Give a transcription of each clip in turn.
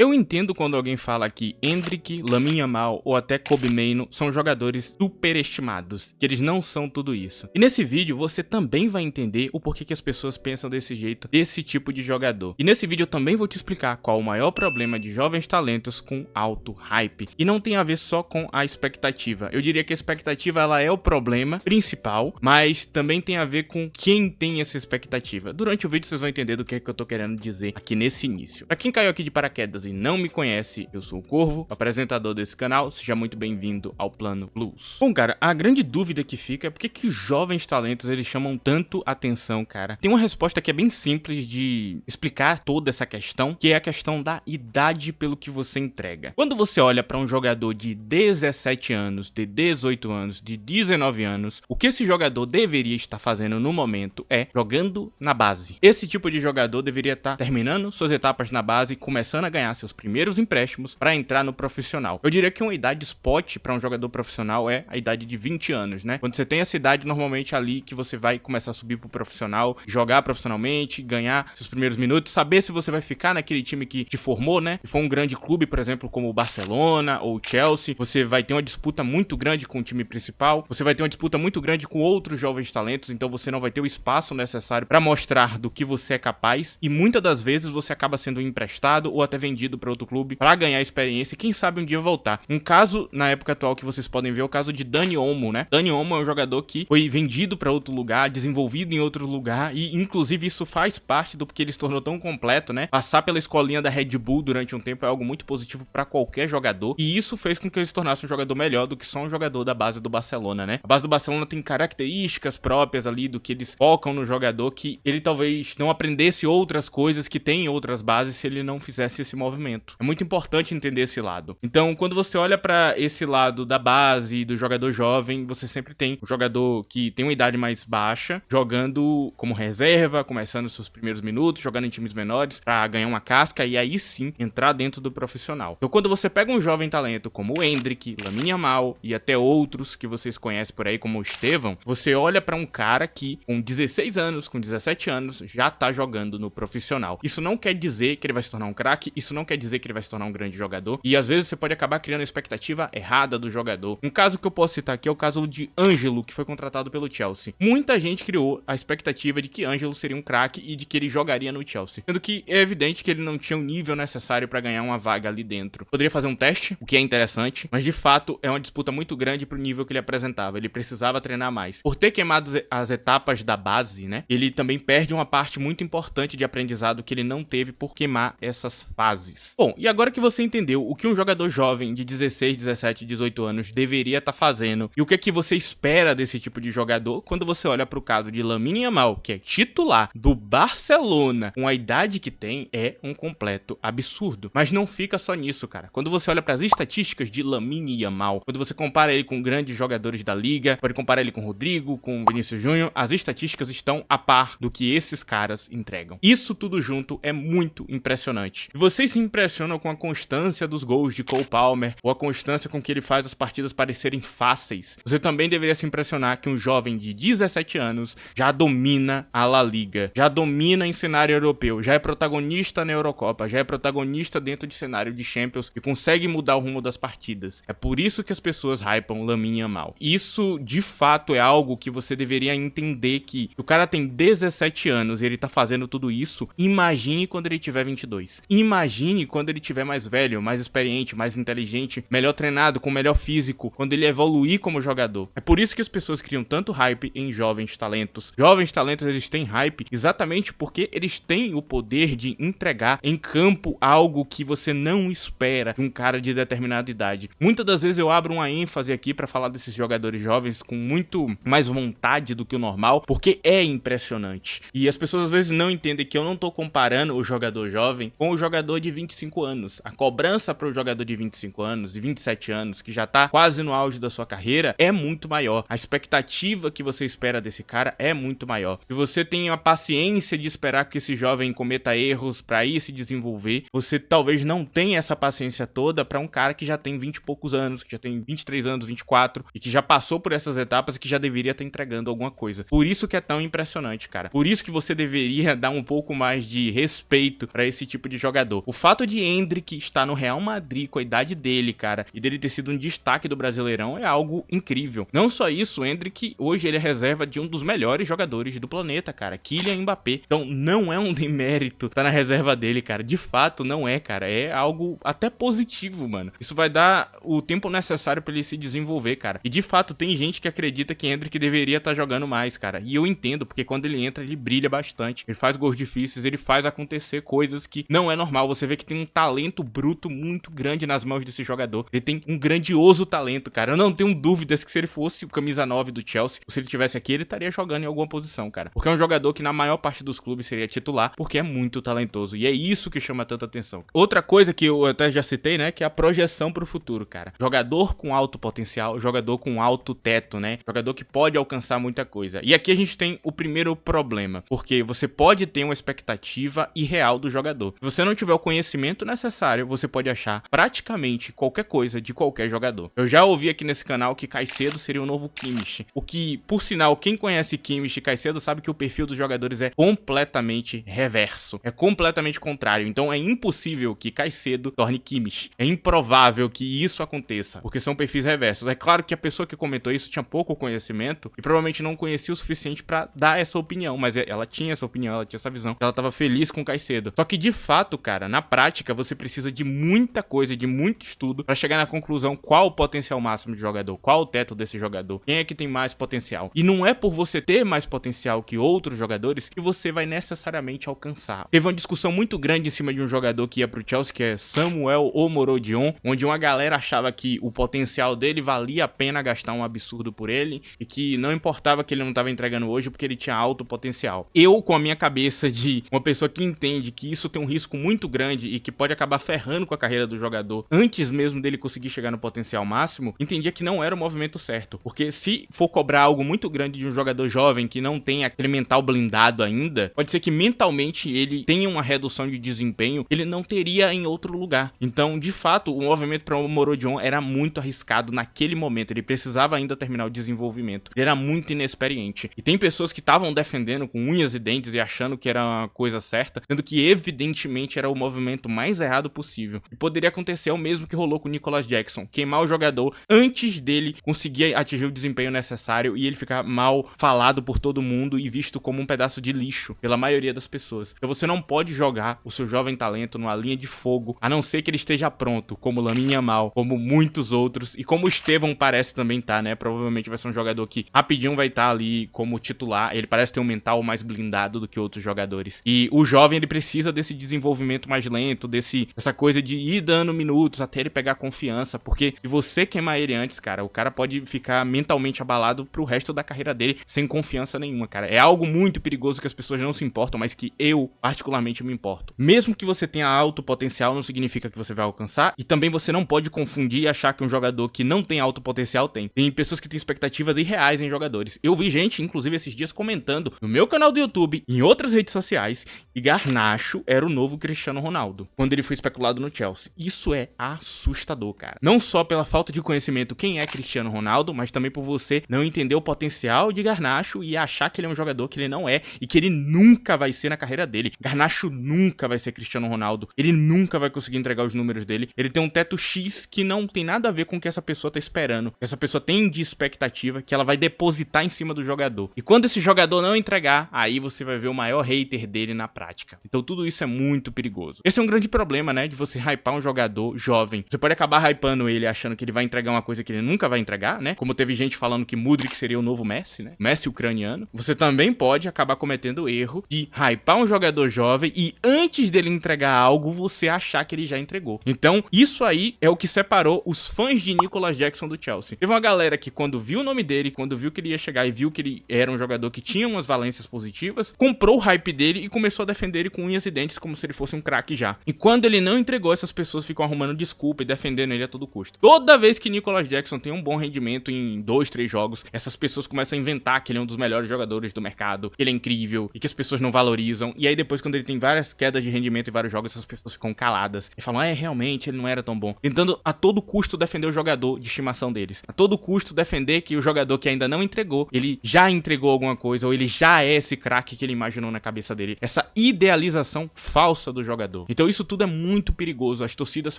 Eu entendo quando alguém fala que Endrick, Lamine Yamal ou até Kobe Maino são jogadores superestimados, que eles não são tudo isso. E nesse vídeo você também vai entender o porquê que as pessoas pensam desse jeito, desse tipo de jogador. E nesse vídeo eu também vou te explicar qual o maior problema de jovens talentos com alto hype. E não tem a ver só com a expectativa. Eu diria que a expectativa ela é o problema principal, mas também tem a ver com quem tem essa expectativa. Durante o vídeo vocês vão entender do que é que eu tô querendo dizer aqui nesse início. Pra quem caiu aqui de paraquedas e não me conhece, eu sou o Corvo, apresentador desse canal, seja muito bem-vindo ao Plano Blues. Bom, cara, a grande dúvida que fica é por que os jovens talentos eles chamam tanto atenção, cara. Tem uma resposta que é bem simples de explicar toda essa questão, que é a questão da idade pelo que você entrega. Quando você olha pra um jogador de 17 anos, de 18 anos, de 19 anos, o que esse jogador deveria estar fazendo no momento é jogando na base. Esse tipo de jogador deveria estar terminando suas etapas na base e começando a ganhar seus primeiros empréstimos para entrar no profissional. Eu diria que uma idade spot para um jogador profissional é a idade de 20 anos, né? Quando você tem essa idade, normalmente ali que você vai começar a subir pro profissional, jogar profissionalmente, ganhar seus primeiros minutos, saber se você vai ficar naquele time que te formou, né? Se for um grande clube, por exemplo, como o Barcelona ou o Chelsea, você vai ter uma disputa muito grande com o time principal, você vai ter uma disputa muito grande com outros jovens talentos, então você não vai ter o espaço necessário para mostrar do que você é capaz e muitas das vezes você acaba sendo emprestado ou até vendido para outro clube para ganhar experiência e quem sabe um dia voltar. Um caso na época atual que vocês podem ver é o caso de Dani Olmo, né? Dani Olmo é um jogador que foi vendido para outro lugar, desenvolvido em outro lugar e inclusive isso faz parte do porque ele se tornou tão completo, né? Passar pela escolinha da Red Bull durante um tempo é algo muito positivo para qualquer jogador e isso fez com que ele se tornasse um jogador melhor do que só um jogador da base do Barcelona, né? A base do Barcelona tem características próprias ali do que eles focam no jogador que ele talvez não aprendesse outras coisas que tem em outras bases se ele não fizesse esse movimento. É muito importante entender esse lado. Então, quando você olha para esse lado da base, do jogador jovem, você sempre tem um jogador que tem uma idade mais baixa, jogando como reserva, começando seus primeiros minutos, jogando em times menores para ganhar uma casca e aí sim entrar dentro do profissional. Então, quando você pega um jovem talento como o Endrick, Lamine Yamal e até outros que vocês conhecem por aí como o Estevão, você olha para um cara que com 16 anos, com 17 anos, já tá jogando no profissional. Isso não quer dizer que ele vai se tornar um craque, isso não quer dizer que ele vai se tornar um grande jogador, e às vezes você pode acabar criando a expectativa errada do jogador. Um caso que eu posso citar aqui é o caso de Ângelo, que foi contratado pelo Chelsea. Muita gente criou a expectativa de que Ângelo seria um craque e de que ele jogaria no Chelsea, sendo que é evidente que ele não tinha o nível necessário para ganhar uma vaga ali dentro. Poderia fazer um teste, o que é interessante, mas de fato é uma disputa muito grande pro nível que ele apresentava. Ele precisava treinar mais. Por ter queimado as etapas da base, né, ele também perde uma parte muito importante de aprendizado que ele não teve por queimar essas fases. Bom, e agora que você entendeu o que um jogador jovem de 16, 17, 18 anos deveria estar fazendo e o que é que você espera desse tipo de jogador, quando você olha pro caso de Lamine Yamal, que é titular do Barcelona, com a idade que tem, é um completo absurdo. Mas não fica só nisso, cara. Quando você olha para as estatísticas de Lamine Yamal, quando você compara ele com grandes jogadores da liga, pode comparar ele com Rodrigo, com Vinícius Júnior, as estatísticas estão a par do que esses caras entregam. Isso tudo junto é muito impressionante. E vocês se impressionam com a constância dos gols de Cole Palmer, ou a constância com que ele faz as partidas parecerem fáceis. Você também deveria se impressionar que um jovem de 17 anos já domina a La Liga, já domina em cenário europeu, já é protagonista na Eurocopa, já é protagonista dentro de cenário de Champions e consegue mudar o rumo das partidas. É por isso que as pessoas hypam Lamine Yamal. Isso, de fato, é algo que você deveria entender que o cara tem 17 anos e ele tá fazendo tudo isso. Imagine quando ele tiver 22. Imagine quando ele tiver mais velho, mais experiente, mais inteligente, melhor treinado, com melhor físico, quando ele evoluir como jogador. É por isso que as pessoas criam tanto hype em jovens talentos. Jovens talentos, eles têm hype exatamente porque eles têm o poder de entregar em campo algo que você não espera de um cara de determinada idade. Muitas das vezes eu abro uma ênfase aqui pra falar desses jogadores jovens com muito mais vontade do que o normal, porque é impressionante. E as pessoas às vezes não entendem que eu não tô comparando o jogador jovem com o jogador de 25 anos. A cobrança para o jogador de 25 anos, de 27 anos, que já tá quase no auge da sua carreira, é muito maior. A expectativa que você espera desse cara é muito maior. Se você tem a paciência de esperar que esse jovem cometa erros para ir se desenvolver, você talvez não tenha essa paciência toda para um cara que já tem 20 e poucos anos, que já tem 23 anos, 24, e que já passou por essas etapas e que já deveria estar entregando alguma coisa. Por isso que é tão impressionante, cara. Por isso que você deveria dar um pouco mais de respeito para esse tipo de jogador. O fato fato de Endrick estar no Real Madrid com a idade dele, cara, e dele ter sido um destaque do Brasileirão é algo incrível. Não só isso, o Endrick hoje ele é reserva de um dos melhores jogadores do planeta, cara, Kylian Mbappé. Então não é um demérito tá na reserva dele, cara. De fato não é, cara. É algo até positivo, mano. Isso vai dar o tempo necessário pra ele se desenvolver, cara. E de fato tem gente que acredita que Endrick deveria estar jogando mais, cara. E eu entendo, porque quando ele entra, ele brilha bastante. Ele faz gols difíceis, ele faz acontecer coisas que não é normal. Você vê que tem um talento bruto muito grande nas mãos desse jogador. Ele tem um grandioso talento, cara. Eu não tenho dúvidas que se ele fosse o camisa 9 do Chelsea, ou se ele tivesse aqui, ele estaria jogando em alguma posição, cara. Porque é um jogador que na maior parte dos clubes seria titular, porque é muito talentoso. E é isso que chama tanta atenção. Outra coisa que eu até já citei, né, que é a projeção pro futuro, cara. Jogador com alto potencial, jogador com alto teto, né? Jogador que pode alcançar muita coisa. E aqui a gente tem o primeiro problema, porque você pode ter uma expectativa irreal do jogador. Se você não tiver o conhecimento necessário, você pode achar praticamente qualquer coisa de qualquer jogador. Eu já ouvi aqui nesse canal que Caicedo seria o novo Kimmich. O que, por sinal, quem conhece Kimmich e Caicedo sabe que o perfil dos jogadores é completamente reverso. É completamente contrário. Então é impossível que Caicedo torne Kimmich. É improvável que isso aconteça, porque são perfis reversos. É claro que a pessoa que comentou isso tinha pouco conhecimento e provavelmente não conhecia o suficiente pra dar essa opinião, mas ela tinha essa opinião, ela tinha essa visão. Ela tava feliz com Caicedo. Só que de fato, cara, na prática você precisa de muita coisa, de muito estudo pra chegar na conclusão qual o potencial máximo de jogador, qual o teto desse jogador, quem é que tem mais potencial. E não é por você ter mais potencial que outros jogadores que você vai necessariamente alcançar. Teve uma discussão muito grande em cima de um jogador que ia pro Chelsea, que é Samuel Omorodion, onde uma galera achava que o potencial dele valia a pena gastar um absurdo por ele e que não importava que ele não estava entregando hoje porque ele tinha alto potencial. Eu, com a minha cabeça de uma pessoa que entende que isso tem um risco muito grande e que pode acabar ferrando com a carreira do jogador antes mesmo dele conseguir chegar no potencial máximo, entendia que não era o movimento certo, porque se for cobrar algo muito grande de um jogador jovem que não tem aquele mental blindado ainda, pode ser que mentalmente ele tenha uma redução de desempenho que ele não teria em outro lugar. Então, de fato, o movimento para o Morodion era muito arriscado naquele momento. Ele precisava ainda terminar o desenvolvimento. Ele era muito inexperiente. E tem pessoas que estavam defendendo com unhas e dentes e achando que era uma coisa certa, sendo que evidentemente era o movimento mais errado possível. E poderia acontecer o mesmo que rolou com o Nicolas Jackson, queimar o jogador antes dele conseguir atingir o desempenho necessário e ele ficar mal falado por todo mundo e visto como um pedaço de lixo pela maioria das pessoas. Então você não pode jogar o seu jovem talento numa linha de fogo, a não ser que ele esteja pronto, como Lamine Yamal, como muitos outros, e como o Estevão parece também tá, né? Provavelmente vai ser um jogador que rapidinho vai estar ali como titular. Ele parece ter um mental mais blindado do que outros jogadores. E o jovem, ele precisa desse desenvolvimento mais lento, dessa coisa de ir dando minutos até ele pegar confiança, porque se você queimar ele antes, cara, o cara pode ficar mentalmente abalado pro resto da carreira dele sem confiança nenhuma, cara. É algo muito perigoso que as pessoas não se importam, mas que eu particularmente me importo. Mesmo que você tenha alto potencial, não significa que você vai alcançar, e também você não pode confundir e achar que um jogador que não tem alto potencial tem. Tem pessoas que têm expectativas irreais em jogadores. Eu vi gente, inclusive esses dias, comentando no meu canal do YouTube, em outras redes sociais, que Garnacho era o novo Cristiano Ronaldo, quando ele foi especulado no Chelsea. Isso é assustador, cara. Não só pela falta de conhecimento quem é Cristiano Ronaldo, mas também por você não entender o potencial de Garnacho e achar que ele é um jogador que ele não é e que ele nunca vai ser na carreira dele. Garnacho nunca vai ser Cristiano Ronaldo. Ele nunca vai conseguir entregar os números dele. Ele tem um teto X que não tem nada a ver com o que essa pessoa tá esperando. Essa pessoa tem de expectativa que ela vai depositar em cima do jogador. E quando esse jogador não entregar, aí você vai ver o maior hater dele na prática. Então tudo isso é muito perigoso. Esse é um grande problema, né? De você hypar um jogador jovem. Você pode acabar hypando ele achando que ele vai entregar uma coisa que ele nunca vai entregar, né? Como teve gente falando que Mudryk seria o novo Messi, né? Messi ucraniano. Você também pode acabar cometendo o erro de hypar um jogador jovem e antes dele entregar algo, você achar que ele já entregou. Então, isso aí é o que separou os fãs de Nicolas Jackson do Chelsea. Teve uma galera que quando viu o nome dele, quando viu que ele ia chegar e viu que ele era um jogador que tinha umas valências positivas, comprou o hype dele e começou a defender ele com unhas e dentes como se ele fosse um craque já. E quando ele não entregou, essas pessoas ficam arrumando desculpa e defendendo ele a todo custo. Toda vez que Nicolas Jackson tem um bom rendimento em 2, 3 jogos, essas pessoas começam a inventar que ele é um dos melhores jogadores do mercado, que ele é incrível e que as pessoas não valorizam. E aí depois, quando ele tem várias quedas de rendimento em vários jogos, essas pessoas ficam caladas e falam, realmente ele não era tão bom. Tentando a todo custo defender o jogador de estimação deles. A todo custo defender que o jogador que ainda não entregou, ele já entregou alguma coisa, ou ele já é esse craque que ele imaginou na cabeça dele. Essa idealização falsa do jogador. Então isso tudo é muito perigoso, as torcidas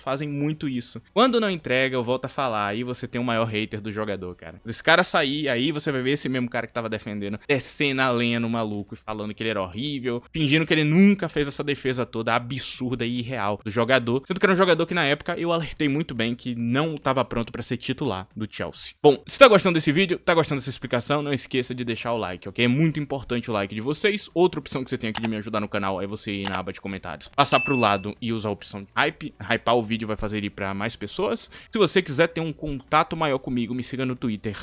fazem muito isso. Quando não entrega, eu volto a falar, aí você tem o maior hater do jogador, cara. Esse cara sair, aí você vai ver esse mesmo cara que tava defendendo, descendo a lenha no maluco e falando que ele era horrível, fingindo que ele nunca fez essa defesa toda absurda e irreal do jogador, sendo que era um jogador que na época eu alertei muito bem que não tava pronto pra ser titular do Chelsea. Bom, se tá gostando desse vídeo, tá gostando dessa explicação, não esqueça de deixar o like, ok? É muito importante o like de vocês. Outra opção que você tem aqui de me ajudar no canal é você ir na aba de comentários, passar pro lado e usar a opção de hype. Hypar o vídeo vai fazer ir pra mais pessoas. Se você quiser ter um contato maior comigo, me siga no Twitter,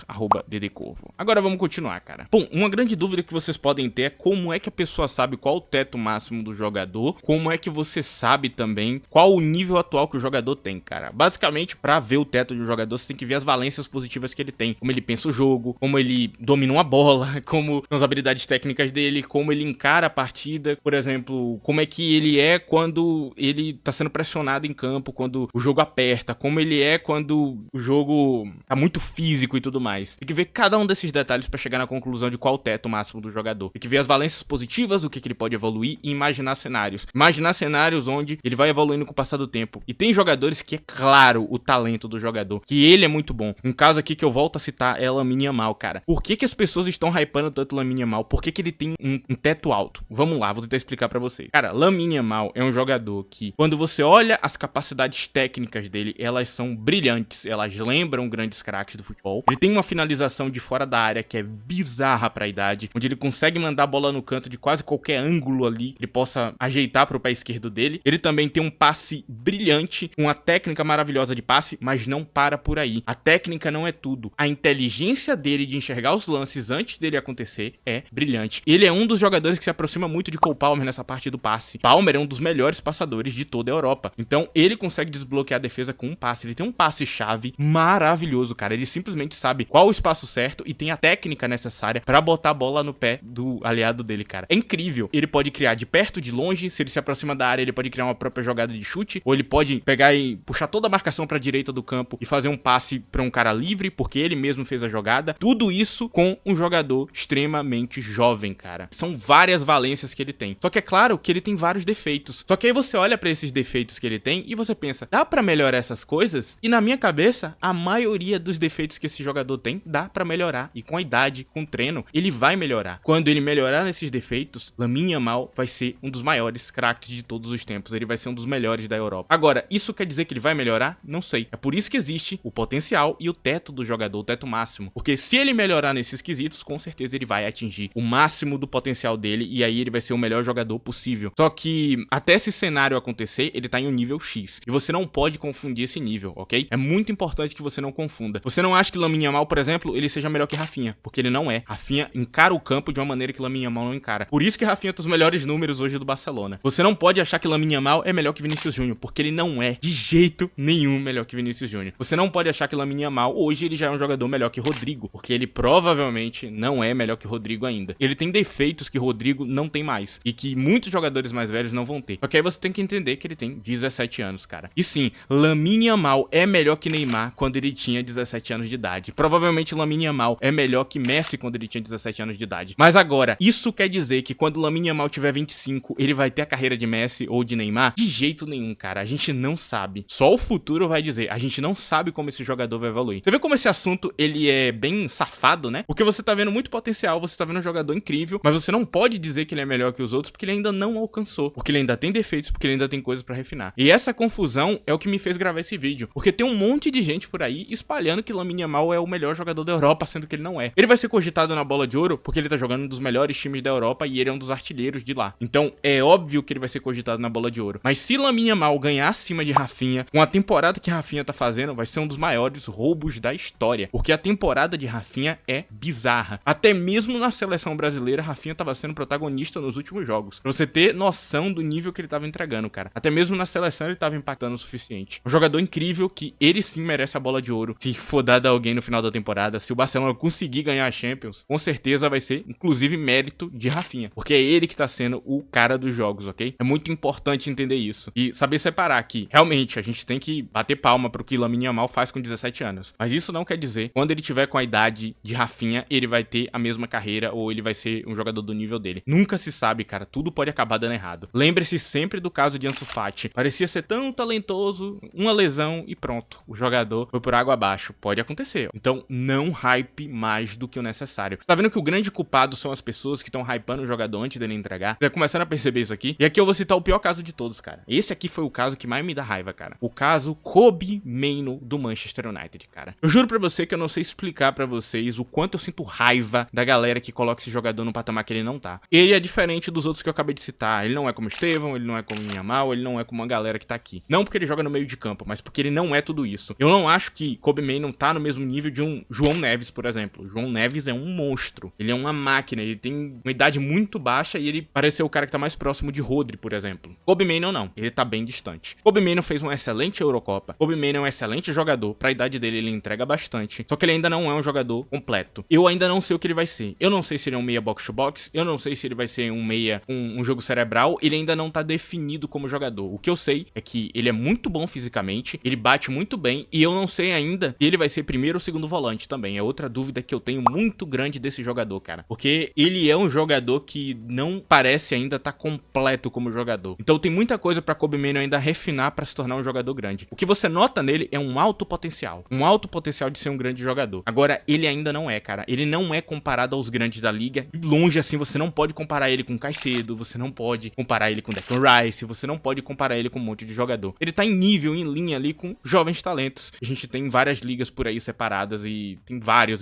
@ddcorvo. Agora vamos continuar, cara. Bom, uma grande dúvida que vocês podem ter é como é que a pessoa sabe qual o teto máximo do jogador, como é que você sabe também qual o nível atual que o jogador tem, cara. Basicamente, pra ver o teto de um jogador, você tem que ver as valências positivas que ele tem, como ele pensa o jogo, como ele domina uma bola, como são as habilidades técnicas dele, como ele encara a partida, por exemplo, como é que ele é quando ele tá sendo pressionado em campo, quando o jogo aperta, como ele é quando o jogo tá muito físico e tudo mais. Tem que ver cada um desses detalhes pra chegar na conclusão de qual o teto máximo do jogador. Tem que ver as valências positivas, o que ele pode evoluir e imaginar cenários. Imaginar cenários onde ele vai evoluindo com o passar do tempo. E tem jogadores que é claro o talento do jogador, que ele é muito bom. Um caso aqui que eu volto a citar é Lamine Yamal, cara. Por que as pessoas estão hypando tanto Lamine Yamal? Por que ele tem um teto alto? Vamos lá, vou tentar explicar pra vocês. Cara, Lamine Yamal é um jogador que, quando você olha as capacidades técnicas dele, elas são brilhantes, elas lembram grandes craques do futebol. Ele tem uma finalização de fora da área que é bizarra pra idade, onde ele consegue mandar a bola no canto de quase qualquer ângulo ali, ele possa ajeitar pro pé esquerdo dele. Ele também tem um passe brilhante, uma técnica maravilhosa de passe, mas não para por aí. A técnica não é tudo. A inteligência dele de enxergar os lances antes dele acontecer é brilhante. Ele é um dos jogadores que se aproxima muito de Cole Palmer nessa parte do passe. Palmer é um dos melhores passadores de toda a Europa. Então ele consegue desbloquear a defesa com um passe. Ele tem um passe-chave maravilhoso, cara. Ele simplesmente sabe qual o espaço certo e tem a técnica necessária pra botar a bola no pé do aliado dele, cara. É incrível. Ele pode criar de perto, de longe. Se ele se aproxima da área, ele pode criar uma própria jogada de chute, ou ele pode pegar e puxar toda a marcação pra direita do campo e fazer um passe pra um cara livre, porque ele mesmo fez a jogada. Tudo isso com um jogador extremamente jovem, cara. São várias valências que ele tem. Só que é claro que ele tem vários defeitos. Só que aí você olha pra esses defeitos que ele tem e você pensa, dá pra melhorar essas coisas? E na minha cabeça, a maioria dos defeitos que esse jogador tem, dá pra melhorar. E com a idade, com o treino, ele vai melhorar. Quando ele melhorar nesses defeitos, Lamine Yamal vai ser um dos maiores craques de todos os tempos. Ele vai ser um dos melhores da Europa. Agora, isso quer dizer que ele vai melhorar? Não sei. É por isso que existe o potencial e o teto do jogador, o teto máximo. Porque se ele melhorar nesses quesitos, com certeza ele vai atingir o máximo do potencial dele e aí ele vai ser o melhor jogador possível. Só que até esse cenário acontecer, ele tá em um nível X. E você não pode confundir esse nível, ok? É muito importante que você não confunda. Você não acha que Lamine Yamal, por exemplo, ele seja melhor que Rafinha, porque ele não é. Rafinha encara o campo de uma maneira que Lamine Yamal não encara. Por isso que Rafinha tem os melhores números hoje do Barcelona. Você não pode achar que Lamine Yamal é melhor que Vinícius Júnior, porque ele não é de jeito nenhum melhor que Vinícius Júnior. Você não pode achar que Lamine Yamal hoje ele já é um jogador melhor que Rodrigo, porque ele provavelmente não é melhor que Rodrigo ainda. Ele tem defeitos que Rodrigo não tem mais e que muitos jogadores mais velhos não vão ter. Só que aí você tem que entender que ele tem 17 anos, cara. E sim, Lamine Yamal é melhor que Neymar quando ele tinha 17 anos de idade. Provavelmente Lamine Yamal é melhor que Messi quando ele tinha 17 anos de idade. Mas agora, isso quer dizer que quando Lamine Yamal tiver 25, ele vai ter a carreira de Messi ou de Neymar? De jeito nenhum, cara. A gente não sabe. Só o futuro vai dizer. A gente não sabe como esse jogador vai evoluir. Você vê como esse assunto, ele é bem safado, né? Porque você tá vendo muito potencial, você tá vendo um jogador incrível, mas você não pode dizer que ele é melhor que os outros porque ele ainda não alcançou. Porque ele ainda tem defeitos, porque ele ainda tem coisas pra refinar. E essa confusão é o que me fez gravar esse vídeo. Porque tem um monte de gente por aí espalhando que Lamine Yamal é o melhor jogador da Europa, sendo que ele não é. Ele vai ser cogitado na bola de ouro porque ele tá jogando um dos melhores times da Europa e ele é um dos artilheiros de lá. Então é óbvio que ele vai ser cogitado na bola de ouro. Mas se Lamine Yamal ganhar acima de Rafinha, com a temporada que Rafinha tá fazendo, vai ser um dos maiores roubos da história. Porque a temporada de Rafinha é bizarra. Até mesmo na seleção brasileira, Rafinha tava sendo protagonista nos últimos jogos. Pra você ter noção do nível que ele tava entregando, cara. Até mesmo na seleção ele tava impactando o suficiente. Um jogador incrível que ele sim merece a bola de ouro. Se for dado a alguém no final da temporada, se o Barcelona conseguir ganhar a Champions, com certeza vai ser, inclusive, mérito de Rafinha. Porque é ele que tá sendo o cara dos jogos, ok? É muito importante entender isso. E saber separar que, realmente, a gente tem que bater palma pro que Lamine Yamal faz com 17 anos. Mas isso não quer dizer, quando ele tiver com a idade de Rafinha, ele vai ter a mesma carreira ou ele vai ser um jogador do nível dele. Nunca se sabe, cara. Tudo pode acabar dando errado. Lembre-se sempre do caso de Ansu Fati. Parecia ser tão talentoso, uma lesão e pronto. O jogador foi por água abaixo. Pode acontecer. Então, não hype mais do que o necessário. Você tá vendo que o grande culpado são as pessoas que estão hypando o jogador antes dele entregar? Você tá começando a perceber isso aqui? E aqui eu vou citar o pior caso de todos, cara. Esse aqui foi o caso que mais me dá raiva, cara. O caso Kobe Mainoo do Manchester United, cara. Eu juro pra você que eu não sei explicar pra vocês o quanto eu sinto raiva da galera que coloca esse jogador no patamar que ele não tá. Ele é diferente dos outros que eu acabei de citar. Ele não é como Estevão, ele não é como Yamal, ele não é como uma galera que tá aqui. Não porque ele joga no meio de campo, mas porque ele não é tudo isso. Eu não acho que Kobe Mainoo tá no mesmo nível de um João Neves, por exemplo. João Neves é um monstro. Ele é uma máquina, ele tem uma idade muito baixa e ele parece ser o cara que tá mais próximo de Rodri, por exemplo. Kobe Mainoo não, ele tá bem distante. Kobe Mainoo fez uma excelente Eurocopa. Kobe Mainoo é um excelente jogador. Pra idade dele, ele entrega bastante. Só que ele ainda não é um jogador completo. Eu ainda não sei o que ele vai ser. Eu não sei se ele é um meia box-to-box. Eu não sei se ele vai ser um meia, um jogo cerebral. Ele ainda não tá definido como jogador. O que eu sei é que ele é muito bom fisicamente, ele bate muito bem, e eu não sei ainda se ele vai ser primeiro ou segundo volante também. É outra dúvida que eu tenho muito grande desse jogador, cara. Porque ele é um jogador que não parece ainda tá completo como jogador. Então tem muita coisa pra Kobe Mainoo ainda refinar pra se tornar um jogador grande. O que você nota nele é um alto potencial. Um alto potencial de ser um grande jogador. Agora, ele ainda não é, cara. Ele não é comparado aos grandes da liga. Longe assim, você não pode comparar ele com Caicedo, você não pode comparar ele com Declan Rice, você não pode comparar ele com um monte de jogador. Ele tá em nível, em linha ali com jovens talentos. A gente tem várias ligas por aí separadas e tem vários,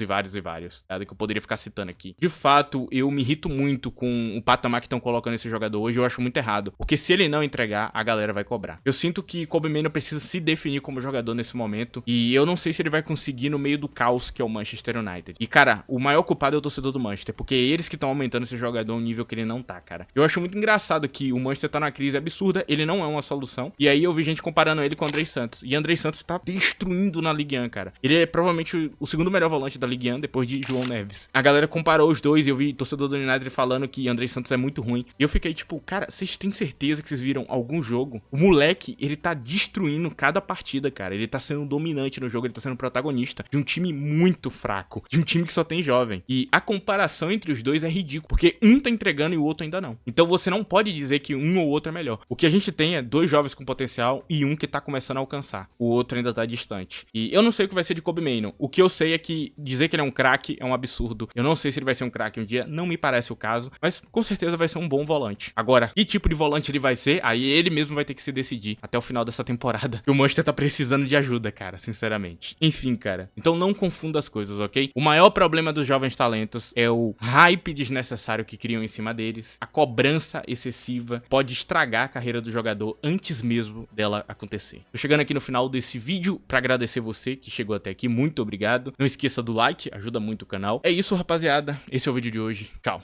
tá? Que eu poderia ficar citando aqui. De fato, eu me irrito muito com o patamar que estão colocando esse jogador hoje. Eu acho muito errado. Porque se ele não entregar, a galera vai cobrar. Eu sinto que Kobe Mainoo precisa se definir como jogador nesse momento. E eu não sei se ele vai conseguir no meio do caos que é o Manchester United. E, cara, o maior culpado é o torcedor do Manchester. Porque é eles que estão aumentando esse jogador um nível que ele não tá, cara. Eu acho muito engraçado que o Manchester tá numa crise absurda. Ele não é uma solução. E aí eu vi gente comparando ele com o Andrei Santos. E Andrei Santos tá destruindo na Ligue 1, cara. Ele é provavelmente o segundo melhor volante da Ligue 1 depois de João Neves. A galera comparou os dois e eu vi torcedor do United falando que Andrei Santos é muito ruim. E eu fiquei tipo, cara, vocês têm certeza que vocês viram algum jogo? O moleque, ele tá destruindo cada partida, cara. Ele tá sendo dominante no jogo, ele tá sendo protagonista de um time muito fraco, de um time que só tem jovem. E a comparação entre os dois é ridícula, porque um tá entregando e o outro ainda não. Então você não pode dizer que um ou outro é melhor. O que a gente tem é dois jovens com potencial e um que tá começando a alcançar. O outro ainda tá distante. E eu não sei o que vai ser de Kobe Mainoo. O que eu sei é que dizer que ele é um craque é um absurdo. Eu não sei se ele vai ser um craque um dia, não me parece o caso, mas com certeza vai ser um bom volante. Agora, que tipo de volante ele vai ser, aí ele mesmo vai ter que se decidir até o final dessa temporada. E o Manchester tá precisando de ajuda, cara, sinceramente. Enfim, cara. Então não confunda as coisas, ok? O maior problema dos jovens talentos é o hype desnecessário que criam em cima deles. A cobrança excessiva pode estragar a carreira do jogador antes mesmo dela acontecer. Tô chegando aqui no final desse vídeo pra agradecer você que chegou até aqui. Muito obrigado. Não esqueça do like, ajuda muito o canal. É isso, rapaziada. Esse é o vídeo de hoje. Tchau.